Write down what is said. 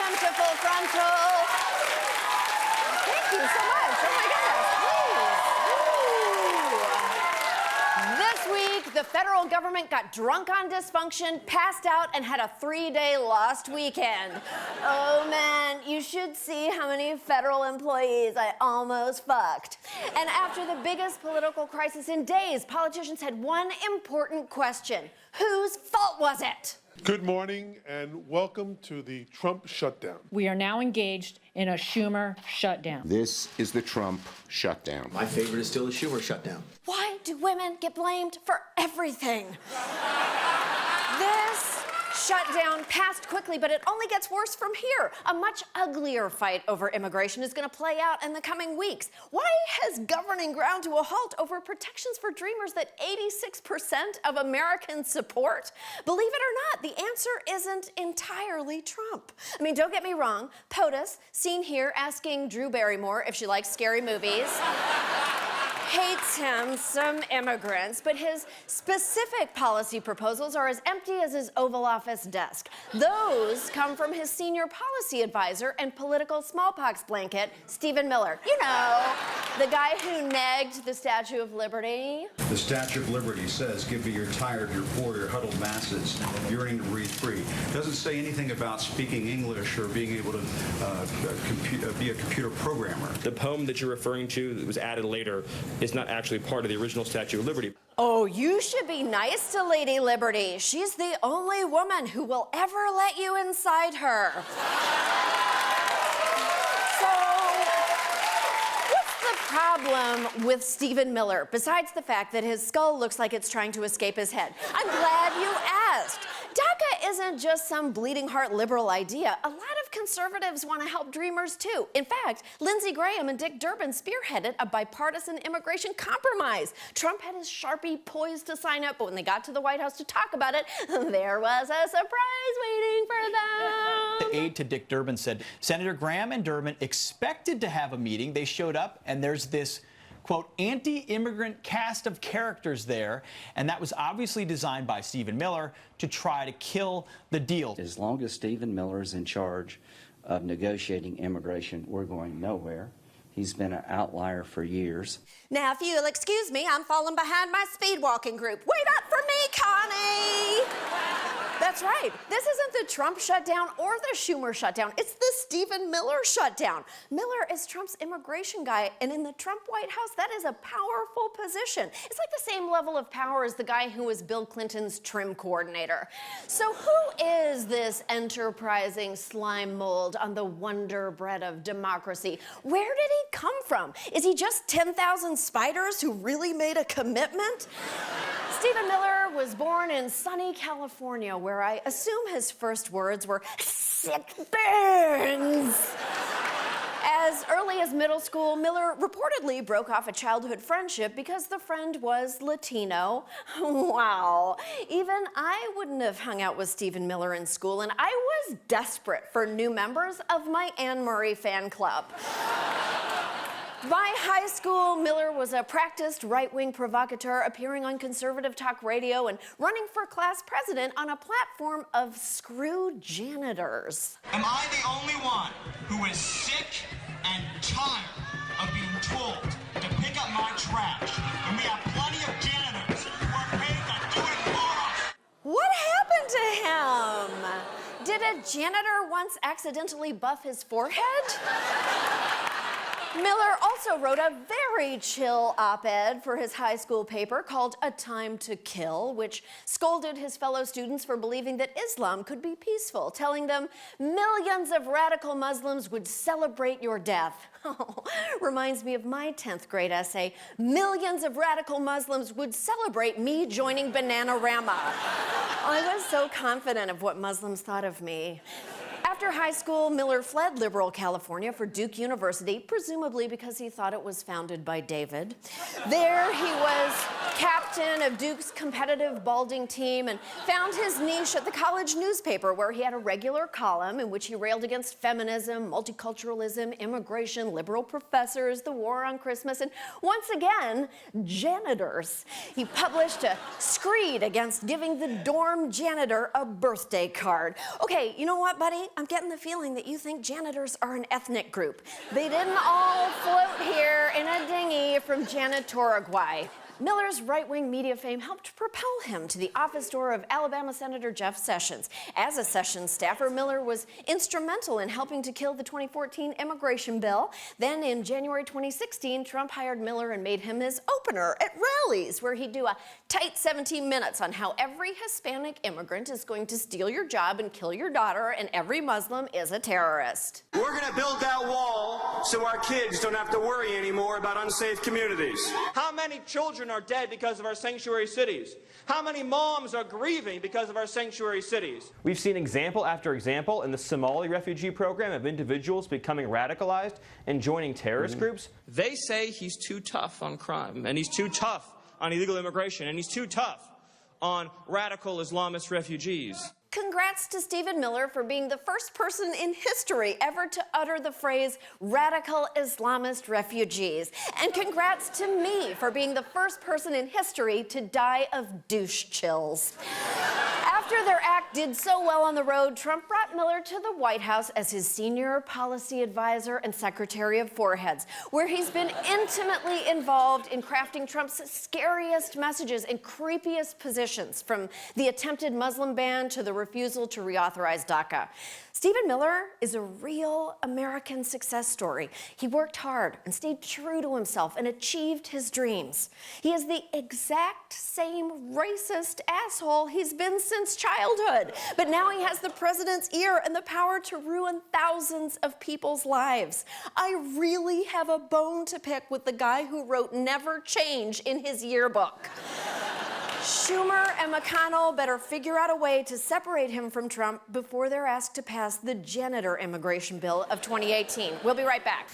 Welcome to Full Frontal. Thank you so much. Oh my goodness. This week, the federal government got drunk on dysfunction, passed out, and had a 3-day lost weekend. Oh man, you should see how many federal employees I almost fucked. And after the biggest political crisis in days, politicians had one important question. Whose fault was it? Good morning and welcome to the Trump shutdown. We are now engaged in a Schumer shutdown. This is the Trump shutdown. My favorite is still the Schumer shutdown. Why do women get blamed for everything? This shutdown passed quickly, but it only gets worse from here. A much uglier fight over immigration is going to play out in the coming weeks. Why has governing ground to a halt over protections for dreamers that 86% of Americans support? Believe it or not, the answer isn't entirely Trump. I mean, don't get me wrong. POTUS, seen here asking Drew Barrymore if she likes scary movies, hates him, some immigrants, but his specific policy proposals are as empty as his Oval Office desk. Those come from his senior policy advisor and political smallpox blanket, Stephen Miller. You know, the guy who negged the Statue of Liberty. The Statue of Liberty says, give me you're tired, you're poor, you're huddled masses, yearning to breathe free. Doesn't say anything about speaking English or being able to be a computer programmer. The poem that you're referring to that was added later is not actually part of the original Statue of Liberty. Oh, you should be nice to Lady Liberty. She's the only woman who will ever let you inside her. So, what's the problem with Stephen Miller, besides the fact that his skull looks like it's trying to escape his head? I'm glad you asked. DACA isn't just some bleeding heart liberal idea. A lot of conservatives want to help dreamers too. In fact, Lindsey Graham and Dick Durbin spearheaded a bipartisan immigration compromise. Trump had his Sharpie poised to sign up, but when they got to the White House to talk about it, there was a surprise waiting for them. The aide to Dick Durbin said Senator Graham and Durbin expected to have a meeting. They showed up, and there's this quote, anti-immigrant cast of characters there, and that was obviously designed by Stephen Miller to try to kill the deal. As long as Stephen Miller is in charge of negotiating immigration, we're going nowhere. He's been an outlier for years. Now, if you'll excuse me, I'm falling behind my speed walking group. Wait up for me, Connie! That's right. This isn't the Trump shutdown or the Schumer shutdown. It's the Stephen Miller shutdown. Miller is Trump's immigration guy, and in the Trump White House, that is a powerful position. It's like the same level of power as the guy who was Bill Clinton's trim coordinator. So who is this enterprising slime mold on the wonder bread of democracy? Where did he come from? Is he just 10,000 spiders who really made a commitment? Stephen Miller was born in sunny California, where I assume his first words were, sick burns. As early as middle school, Miller reportedly broke off a childhood friendship because the friend was Latino. Wow. Even I wouldn't have hung out with Stephen Miller in school, and I was desperate for new members of my Anne Murray fan club. By high school, Miller was a practiced right-wing provocateur appearing on conservative talk radio and running for class president on a platform of screw janitors. Am I the only one who is sick and tired of being told to pick up my trash when we have plenty of janitors who are paid to do it for us? What happened to him? Did a janitor once accidentally buff his forehead? Miller also wrote a very chill op-ed for his high school paper called A Time to Kill, which scolded his fellow students for believing that Islam could be peaceful, telling them millions of radical Muslims would celebrate your death. Reminds me of my 10th grade essay, millions of radical Muslims would celebrate me joining Bananarama. I was so confident of what Muslims thought of me. After high school, Miller fled liberal California for Duke University, presumably because he thought it was founded by David. There he was captain of Duke's competitive balding team and found his niche at the college newspaper, where he had a regular column in which he railed against feminism, multiculturalism, immigration, liberal professors, the war on Christmas, and once again, janitors. He published a screed against giving the dorm janitor a birthday card. Okay, you know what, buddy? I'm getting the feeling that you think janitors are an ethnic group. They didn't all float here in a dinghy from Janitoragway. Miller's right-wing media fame helped propel him to the office door of Alabama Senator Jeff Sessions. As a Sessions staffer, Miller was instrumental in helping to kill the 2014 immigration bill. Then in January 2016, Trump hired Miller and made him his opener at rallies, where he'd do a tight 17 minutes on how every Hispanic immigrant is going to steal your job and kill your daughter, and every Muslim is a terrorist. We're going to build that wall so our kids don't have to worry anymore about unsafe communities. How many children are dead because of our sanctuary cities? How many moms are grieving because of our sanctuary cities? We've seen example after example in the Somali refugee program of individuals becoming radicalized and joining terrorist groups. They say he's too tough on crime, and he's too tough on illegal immigration, and he's too tough on radical Islamist refugees. Congrats to Stephen Miller for being the first person in history ever to utter the phrase radical Islamist refugees. And congrats to me for being the first person in history to die of douche chills. After their act did so well on the road, Trump brought Miller to the White House as his senior policy advisor and secretary of foreheads, where he's been intimately involved in crafting Trump's scariest messages and creepiest positions, from the attempted Muslim ban to the refusal to reauthorize DACA. Stephen Miller is a real American success story. He worked hard and stayed true to himself and achieved his dreams. He is the exact same racist asshole he's been since childhood, but now he has the president's ear and the power to ruin thousands of people's lives. I really have a bone to pick with the guy who wrote "Never Change" in his yearbook. Schumer and McConnell better figure out a way to separate him from Trump before they're asked to pass the janitor immigration bill of 2018. We'll be right back.